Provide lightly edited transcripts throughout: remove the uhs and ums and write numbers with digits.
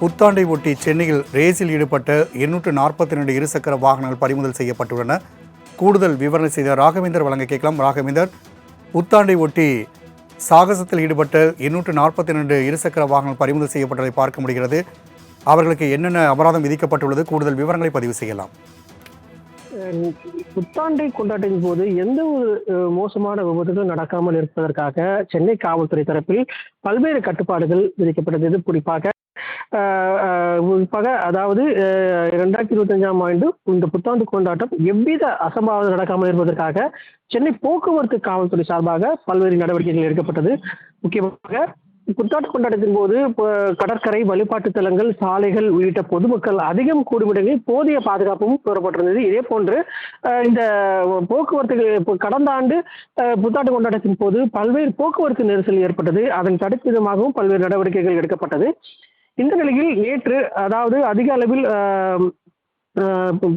புத்தாண்டை ஒட்டி சென்னையில் ரேஸில் ஈடுபட்ட 842 இருசக்கர வாகனங்கள் பறிமுதல் செய்யப்பட்டுள்ளன. கூடுதல் விவரணை செய்த ராகவேந்தர் வழங்க கேட்கலாம். ராகவேந்தர், புத்தாண்டை ஒட்டி சாகசத்தில் ஈடுபட்ட 842 இருசக்கர வாகனங்கள் பறிமுதல் செய்யப்பட்டதை பார்க்க முடிகிறது. அவர்களுக்கு என்னென்ன அபராதம் விதிக்கப்பட்டுள்ளது? கூடுதல் விவரங்களை பதிவு செய்யலாம். புத்தாண்டை கொண்டாட்டின் போது எந்த ஒரு மோசமான விபத்துகளும் நடக்காமல் இருப்பதற்காக சென்னை காவல்துறை தரப்பில் பல்வேறு கட்டுப்பாடுகள் விதிக்கப்பட்டது. குறிப்பாக அதாவது 2025ஆம் ஆண்டு இந்த புத்தாண்டு கொண்டாட்டம் எவ்வித அசம்பாவிதம் நடக்காமல் இருப்பதற்காக சென்னை போக்குவரத்து காவல்துறை சார்பாக பல்வேறு நடவடிக்கைகள் எடுக்கப்பட்டது. முக்கியமாக புத்தாண்டு கொண்டாட்டத்தின் போது கடற்கரை, வழிபாட்டு தலங்கள், சாலைகள் உள்ளிட்ட பொதுமக்கள் அதிகம் கூடும் இடங்களில் போதிய பாதுகாப்பும் கூறப்பட்டிருந்தது. இதே போன்று இந்த போக்குவரத்து கடந்த ஆண்டு புத்தாண்டு கொண்டாட்டத்தின் போது பல்வேறு போக்குவரத்து நெரிசல் ஏற்பட்டது. அதன் தடுப்பு விதமாகவும் பல்வேறு நடவடிக்கைகள் எடுக்கப்பட்டது. இந்த நிலையில் நேற்று அதாவது அதிக அளவில்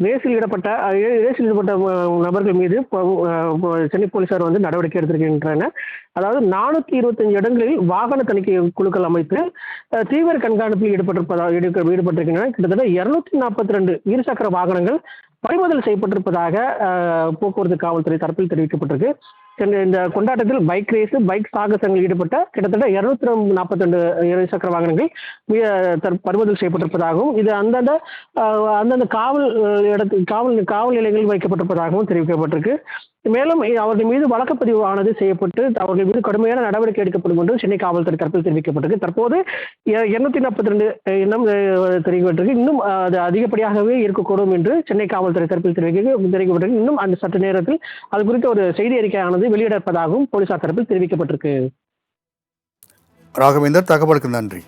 ரேஸில் ஈடுபட்ட நபர்கள் மீது சென்னை போலீசார் நடவடிக்கை எடுத்திருக்கின்றனர். அதாவது 425 இடங்களில் வாகன தணிக்கை குழுக்கள் அமைத்து தீவிர கண்காணிப்பில் ஈடுபட்டிருக்கின்றனர். கிட்டத்தட்ட 242 இருசக்கர வாகனங்கள் பறிமுதல் செய்யப்பட்டிருப்பதாக போக்குவரத்து காவல்துறை தரப்பில் தெரிவிக்கப்பட்டிருக்கு. இந்த கொண்டாட்டத்தில் பைக் ரேஸ், பைக் சாகசங்கள் ஈடுபட்ட கிட்டத்தட்ட 242 இருசக்கர வாகனங்கள் பறிமுதல் செய்யப்பட்டிருப்பதாகவும் இது அந்தந்த காவல் நிலையங்களில் வைக்கப்பட்டிருப்பதாகவும் தெரிவிக்கப்பட்டிருக்கு. மேலும் அவர்கள் மீது வழக்குப்பதிவு ஆனது செய்யப்பட்டு அவர்கள் மீது கடுமையான நடவடிக்கை எடுக்கப்படும் என்று சென்னை காவல்துறை தரப்பில் தெரிவிக்கப்பட்டிருக்கு. தற்போது 242 எண்ணம் தெரிவிக்கப்பட்டிருக்கு. இன்னும் அது அதிகப்படியாகவே இருக்கக்கூடும் என்று சென்னை காவல்துறை தரப்பில் தெரிவிக்கப்பட்டிருக்கு. இன்னும் அந்த சற்று நேரத்தில் அது குறித்த ஒரு செய்தி அறிக்கையானது வெளியிடப்பதாகவும் போலீசார் தரப்பில் தெரிவிக்கப்பட்டிருக்கு. ராகவேந்தர், தகவலுக்கு நன்றி.